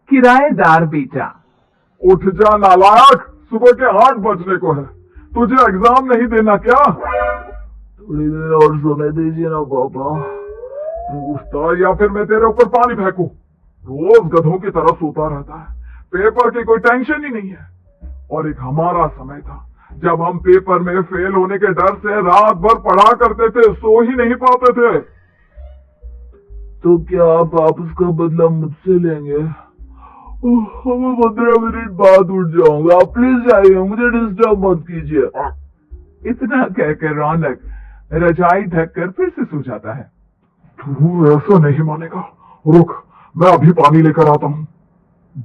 किराएदार बेटा। उठ जा नालायक, सुबह के 8 बजने को है। तुझे एग्जाम नहीं देना क्या? थोड़ी देर और सोने दीजिए ना पापा। पूछता या फिर मैं तेरे ऊपर पानी फेंकूं? रोज गधों की तरह सोता रहता है, पेपर की कोई टेंशन ही नहीं है। और एक हमारा समय था जब हम पेपर में फेल होने के डर से रात भर पढ़ा करते थे, सो ही नहीं पाते थे। तो क्या आप उसका बदला मुझसे लेंगे? मैं 15 मिनट बाद उठ जाऊंगा, आप प्लीज जाइए, मुझे डिस्टर्ब मत कीजिए। इतना कहकर रौनक रजाई ढककर फिर से सो जाता है। तू ऐसा नहीं मानेगा, रुक, मैं अभी पानी लेकर आता हूँ।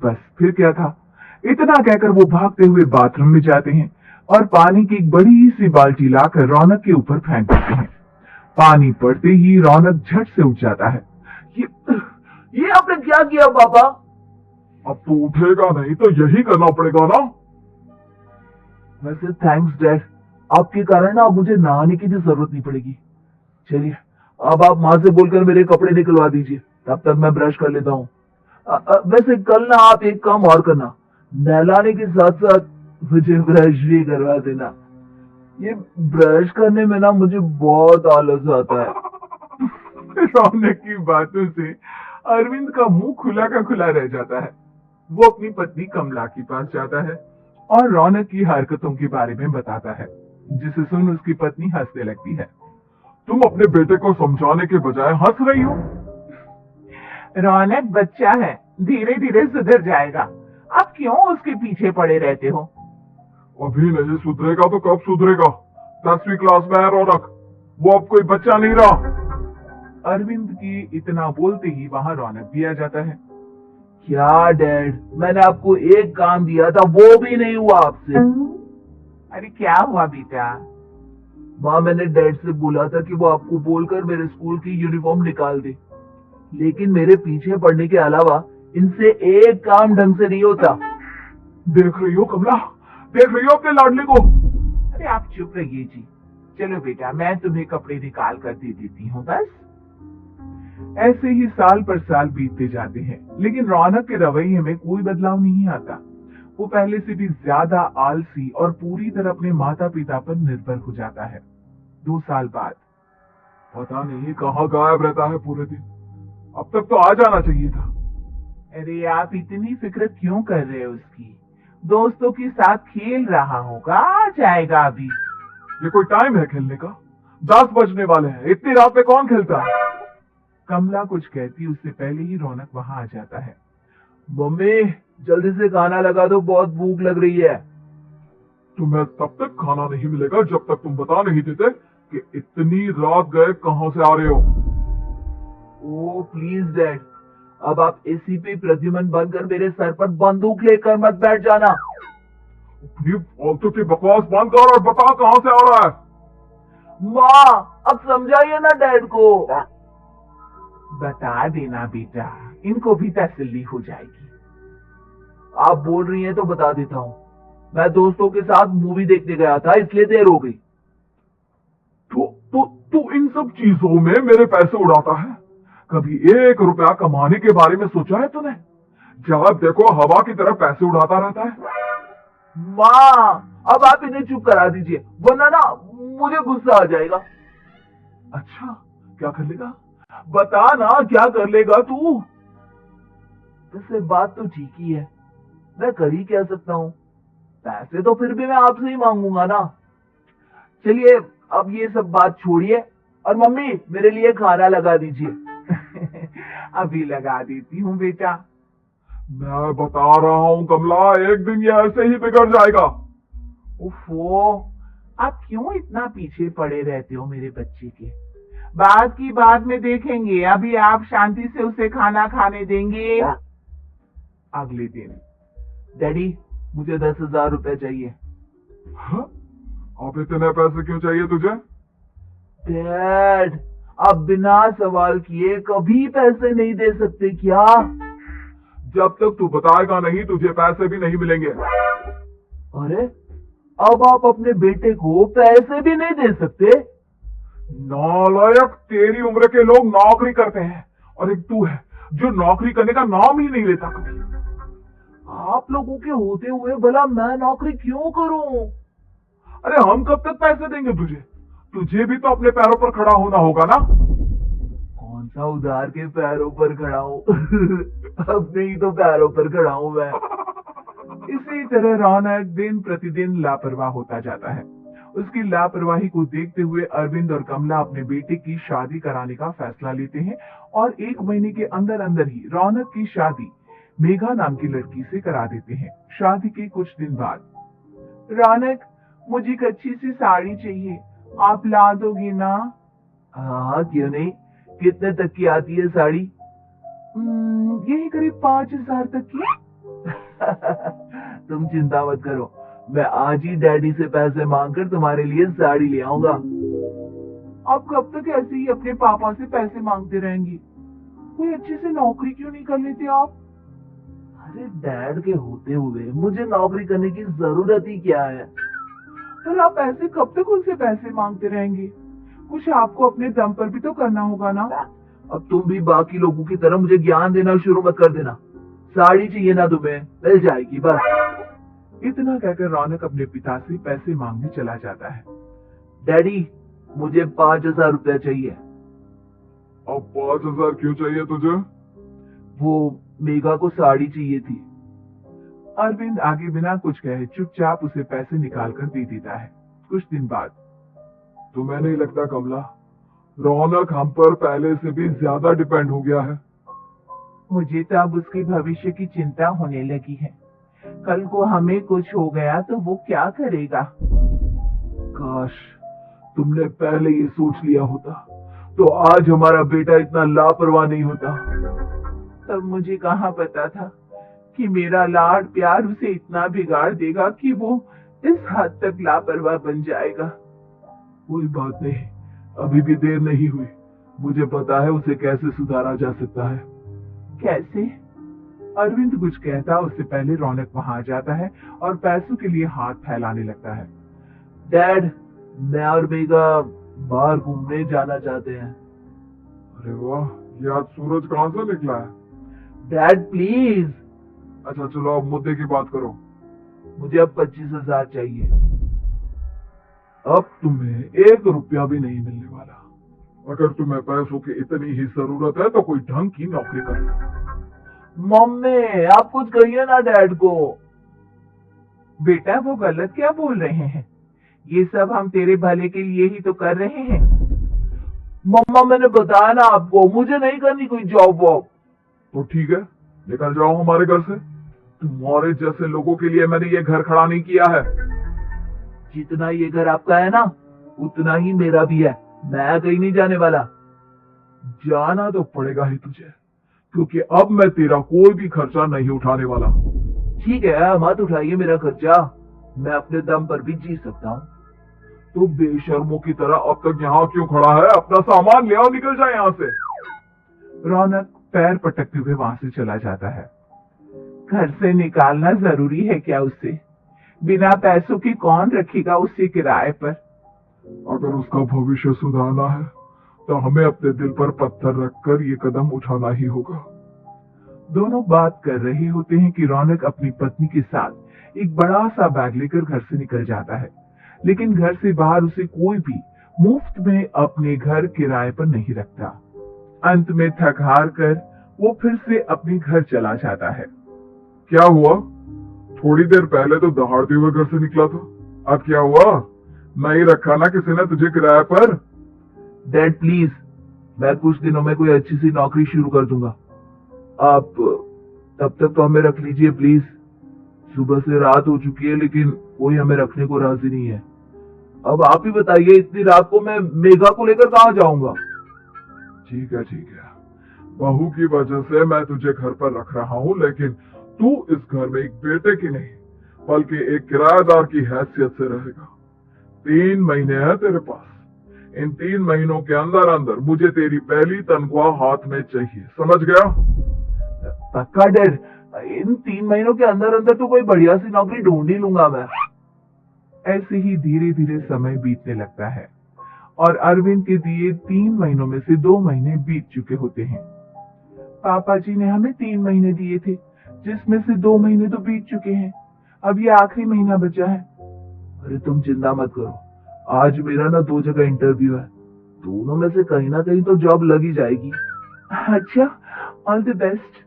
बस फिर क्या था, इतना कहकर वो भागते हुए बाथरूम में जाते हैं और पानी की एक बड़ी सी बाल्टी लाकर रौनक के ऊपर फेंक देते हैं। पानी पड़ते ही रौनक झट से उठ जाता है। ये आपने क्या किया पापा? अब तू उठेगा नहीं तो यही करना पड़ेगा ना। वैसे थैंक्स डैड, आपके कारण ना अब मुझे नहाने की भी जरूरत नहीं पड़ेगी। चलिए अब आप माँ से बोलकर मेरे कपड़े निकलवा दीजिए, तब तक मैं ब्रश कर लेता हूँ। वैसे कल ना आप एक काम और करना, नहलाने के साथ साथ मुझे ब्रश भी करवा देना। ये ब्रश करने में ना मुझे बहुत आलस आता है। रौनक की बातों से अरविंद का मुंह खुला का खुला रह जाता है। वो अपनी पत्नी कमला के पास जाता है और रौनक की हरकतों के बारे में बताता है, जिसे सुन उसकी पत्नी हंसने लगती है। तुम अपने बेटे को समझाने के बजाय हंस रही हो। रौनक बच्चा है, धीरे धीरे सुधर जाएगा, आप क्यों उसके पीछे पड़े रहते हो? अभी नहीं सुधरेगा तो कब सुधरेगा? 10वीं क्लास में है रौनक, वो अब कोई बच्चा नहीं रहा। अरविंद की इतना बोलते ही वहां रौनक भी आ जाता है। क्या डैड, मैंने आपको एक काम दिया था, वो भी नहीं हुआ आपसे। अरे क्या हुआ बेटा? माँ, मैंने डैड से बोला था कि वो आपको बोलकर मेरे स्कूल की यूनिफॉर्म निकाल दे, लेकिन मेरे पीछे पड़ने के अलावा इनसे एक काम ढंग से नहीं होता। देख रही हो कमला, देख रही हो अपने लाडले को? अरे आप चुप रहिए जी। चलो बेटा, मैं तुम्हें कपड़े निकाल कर दे देती हूँ बस। ऐसे ही साल पर साल बीतते जाते हैं, लेकिन रौनक के रवैये में कोई बदलाव नहीं आता। वो पहले से भी ज्यादा आलसी और पूरी तरह अपने माता पिता पर निर्भर हो जाता है। 2 साल बाद पता नहीं कहाँ गायब रहता है पूरे दिन, अब तक तो आ जाना चाहिए था। अरे आप इतनी फिक्र क्यों कर रहे हो उसकी? दोस्तों के साथ खेल रहा होगा, आ जाएगा अभी। ये कोई टाइम है खेलने का? 10 बजने वाले हैं, इतनी रात में कौन खेलता है? कमला कुछ कहती उससे पहले ही रौनक वहां आ जाता है। मम्मी, जल्दी से खाना लगा दो, बहुत भूख लग रही है। तुम्हें तब तक खाना नहीं मिलेगा जब तक तुम बता नहीं देते कि इतनी रात गए कहां से आ रहे हो। ओह प्लीज डैड, अब आप एसीपी प्रद्युमन बनकर मेरे सर पर बंदूक लेकर मत बैठ जाना। अपनी फालतू की बकवास बंद कर और बता कहां से आ रहा है। माँ, अब समझाइए ना डैड को। बता देना बेटा, इनको भी तसल्ली हो जाएगी। आप बोल रही हैं तो बता देता हूँ, मैं दोस्तों के साथ मूवी देखने गया था, इसलिए देर हो गई। तू इन सब चीजों में मेरे पैसे उड़ाता है? कभी 1 रुपया कमाने के बारे में सोचा है तूने? जब देखो हवा की तरह पैसे उड़ाता रहता है। माँ, अब आप इन्हें चुप करा दीजिए, वरना ना मुझे गुस्सा आ जाएगा। अच्छा, क्या कर लेगा? बता ना, क्या कर लेगा तू? वैसे बात तो ठीक ही है, मैं कर ही क्या सकता हूँ, पैसे तो फिर भी मैं आपसे ही मांगूंगा ना। चलिए अब ये सब बात छोड़िए और मम्मी मेरे लिए खाना लगा दीजिए। अभी लगा देती हूँ बेटा। मैं बता रहा हूँ कमला, एक दिन ये ऐसे ही बिगड़ जाएगा। उफ़ो, आप क्यों इतना पीछे पड़े रहते हो मेरे बच्चे के? बात की बाद में देखेंगे, अभी आप शांति से उसे खाना खाने देंगे। अगले दिन, डैडी मुझे 10,000 रुपए चाहिए। हाँ? अब इतने पैसे क्यों चाहिए तुझे? डैड, आप बिना सवाल किए कभी पैसे नहीं दे सकते क्या? जब तक तू बताएगा नहीं तुझे पैसे भी नहीं मिलेंगे। अरे, अब आप अपने बेटे को पैसे भी नहीं दे सकते? नालायक, तेरी उम्र के लोग नौकरी करते हैं और एक तू है जो नौकरी करने का नाम ही नहीं लेता कभी। आप लोगों के होते हुए भला मैं नौकरी क्यों करूं? अरे हम कब तक पैसे देंगे तुझे? तुझे भी तो अपने पैरों पर खड़ा होना होगा ना। कौन सा उधार के पैरों पर खड़ा हूं? अपने ही तो पैरों पर खड़ा हूं मैं। इसी तरह रौनक दिन प्रतिदिन लापरवाह होता जाता है। उसकी लापरवाही को देखते हुए अरविंद और कमला अपने बेटे की शादी कराने का फैसला लेते हैं और 1 महीने के अंदर अंदर ही रौनक की शादी मेघा नाम की लड़की से करा देते हैं। शादी के कुछ दिन बाद, रौनक, मुझे एक अच्छी सी साड़ी चाहिए, आप ला दोगी ना? हाँ, क्यों नहीं। कितने तक की आती है साड़ी? यही करीब 5,000 तक की। तुम चिंता मत करो, मैं आज ही डैडी से पैसे मांगकर तुम्हारे लिए साड़ी ले आऊंगा। आप कब तक ऐसे ही अपने पापा से पैसे मांगते रहेंगे? कोई अच्छी सी नौकरी क्यों नहीं कर लेते आप? अरे डैड के होते हुए मुझे नौकरी करने की जरूरत ही क्या है? पर आप ऐसे कब तक उनसे पैसे मांगते रहेंगे? कुछ आपको अपने दम पर भी तो करना होगा ना। अब तुम भी बाकी लोगों की तरह मुझे ज्ञान देना शुरू मत कर देना। साड़ी चाहिए ना तुम्हें, मिल जाएगी बस। इतना कहकर रौनक अपने पिता से पैसे मांगने चला जाता है। डैडी, मुझे 5,000 रुपया चाहिए। अब 5,000 क्यों चाहिए तुझे? वो मेघा को साड़ी चाहिए थी। अरविंद आगे बिना कुछ कहे चुपचाप उसे पैसे निकाल कर दे देता है। कुछ दिन बाद, तुम्हें नहीं लगता कमला, रौनक हम पर पहले से भी ज्यादा डिपेंड हो गया है? मुझे तो अब उसके भविष्य की चिंता होने लगी है। कल को हमें कुछ हो गया तो वो क्या करेगा? काश तुमने पहले ये सोच लिया होता तो आज हमारा बेटा इतना लापरवाह नहीं होता। तब मुझे कहाँ पता था कि मेरा लाड प्यार उसे इतना बिगाड़ देगा कि वो इस हद तक लापरवाह बन जाएगा। कोई बात नहीं, अभी भी देर नहीं हुई। मुझे पता है उसे कैसे सुधारा जा सकता है। कैसे? अरविंद कुछ कहता उससे पहले रौनक वहां आ जाता है और पैसों के लिए हाथ फैलाने लगता है। डैड, मैं और मेघा बाहर घूमने जाना चाहते हैं। अरे वाह, ये आज सूरज कहाँ से निकला है? Dad please. अच्छा चलो, अब मुद्दे की बात करो। मुझे अब 25,000 चाहिए। अब तुम्हें 1 रुपया भी नहीं मिलने वाला। अगर तुम्हें पैसों की इतनी ही जरूरत है तो कोई ढंग की नौकरी कर लो। मम्मी, आप कुछ कहिए ना डैड को। बेटा, वो गलत क्या बोल रहे हैं? ये सब हम तेरे भले के लिए ही तो कर रहे हैं। मम्मा, मैंने बताया ना आपको, मुझे नहीं करनी कोई जॉब वॉब। तो ठीक है, निकल जाओ हमारे घर से। तुम्हारे जैसे लोगों के लिए मैंने ये घर खड़ा नहीं किया है। जितना ये घर आपका है ना, उतना ही मेरा भी है। मैं कहीं नहीं जाने वाला। जाना तो पड़ेगा ही तुझे, क्योंकि अब मैं तेरा कोई भी खर्चा नहीं उठाने वाला। ठीक है, मत उठाइए मेरा खर्चा, मैं अपने दम पर भी जी सकता हूँ। तो बेशर्मों की तरह अब तक यहाँ क्यों खड़ा है? अपना सामान ले आओ, निकल जाए यहाँ से। रौनक पैर पटकते हुए वहां से चला जाता है। घर से निकालना जरूरी है क्या उससे? बिना पैसों के कौन रखेगा उसे किराए पर? अगर उसका भविष्य सुधारना है तो हमें अपने दिल पर पत्थर रखकर ये कदम उठाना ही होगा। दोनों बात कर रहे होते हैं कि रौनक अपनी पत्नी के साथ एक बड़ा सा बैग लेकर घर से निकल जाता है, लेकिन घर से बाहर उसे कोई भी मुफ्त में अपने घर किराए पर नहीं रखता। अंत में थक हार कर वो फिर से अपने घर चला जाता है। क्या हुआ? थोड़ी देर पहले तो दहाड़ते हुए घर से निकला था, अब क्या हुआ? नहीं रखा ना किसी ने तुझे किराए पर? डैड प्लीज, मैं कुछ दिनों में कोई अच्छी सी नौकरी शुरू कर दूंगा। आप तब तक तो हमें रख लीजिए प्लीज। सुबह से रात हो चुकी है लेकिन कोई हमें रखने को राजी नहीं है। अब आप ही बताइए, इतनी रात को मैं मेघा को लेकर कहाँ जाऊंगा? ठीक है, बहू की वजह से मैं तुझे घर पर रख रहा हूँ, लेकिन तू इस घर में एक बेटे की नहीं बल्कि एक किराएदार की हैसियत से रहेगा। 3 महीने है तेरे पास। इन 3 महीनों के अंदर अंदर मुझे तेरी पहली तनख्वाह हाथ में चाहिए, समझ गया? पक्का डैड, इन 3 महीनों के अंदर अंदर तो कोई बढ़िया सी नौकरी ढूंढ ही लूंगा मैं। ऐसे ही धीरे धीरे समय बीतने लगता है और अरविंद के दिए 3 महीनों में से 2 महीने बीत चुके होते हैं। पापा जी ने हमें 3 महीने दिए थे जिसमें से 2 महीने तो बीत चुके हैं। अब ये आखिरी महीना बचा है। अरे तुम चिंता मत करो, आज मेरा ना 2 जगह इंटरव्यू है, दोनों में से कहीं ना कहीं तो जॉब लग ही जाएगी। अच्छा, all the best.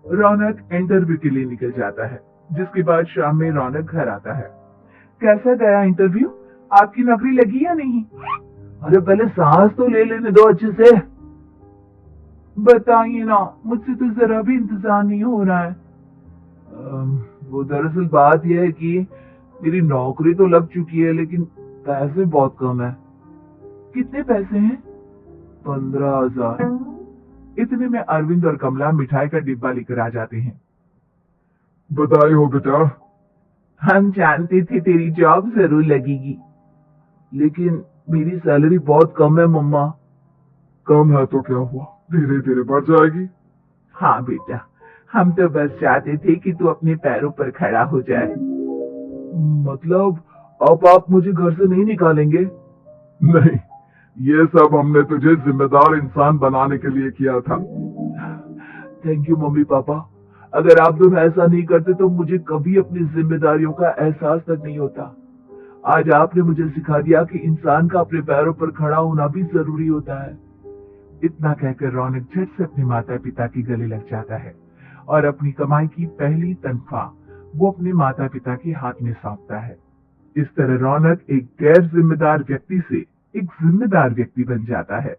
Raunak interview के लिए निकल जाता है, जिसके बाद शाम में रौनक घर आता है। कैसा गया इंटरव्यू? आपकी नौकरी लगी या नहीं? अरे पहले सांस तो ले लेने दो अच्छे से। बताइए ना, मुझसे तो जरा भी इंतजार नहीं हो रहा है। वो दरअसल बात यह है कि मेरी नौकरी तो लग चुकी है, लेकिन पैसे बहुत कम है। कितने पैसे हैं? 15,000। इतने में अरविंद और कमला मिठाई का डिब्बा लेकर आ जाते हैं। बधाई हो बेटा। हम जानते थे तेरी जॉब जरूर लगेगी। लेकिन मेरी सैलरी बहुत कम है मम्मा। कम है तो क्या हुआ, धीरे धीरे बढ़ जाएगी। हाँ बेटा, हम तो बस चाहते थे कि तू अपने पैरों पर खड़ा हो जाए। मतलब अब आप मुझे घर से नहीं निकालेंगे? नहीं, ये सब हमने तुझे जिम्मेदार इंसान बनाने के लिए किया था। Thank you mummy papa. अगर आप दोनों ऐसा नहीं करते तो मुझे कभी अपनी जिम्मेदारियों का एहसास तक नहीं होता। आज आपने मुझे सिखा दिया कि इंसान का अपने पैरों पर खड़ा होना भी जरूरी होता है। इतना कहकर रौनक झट से अपने माता पिता के गले लग जाता है और अपनी कमाई की पहली तनख्वाह वो अपने माता पिता के हाथ में सौंपता है। इस तरह रौनक एक गैर जिम्मेदार व्यक्ति से एक जिम्मेदार व्यक्ति बन जाता है।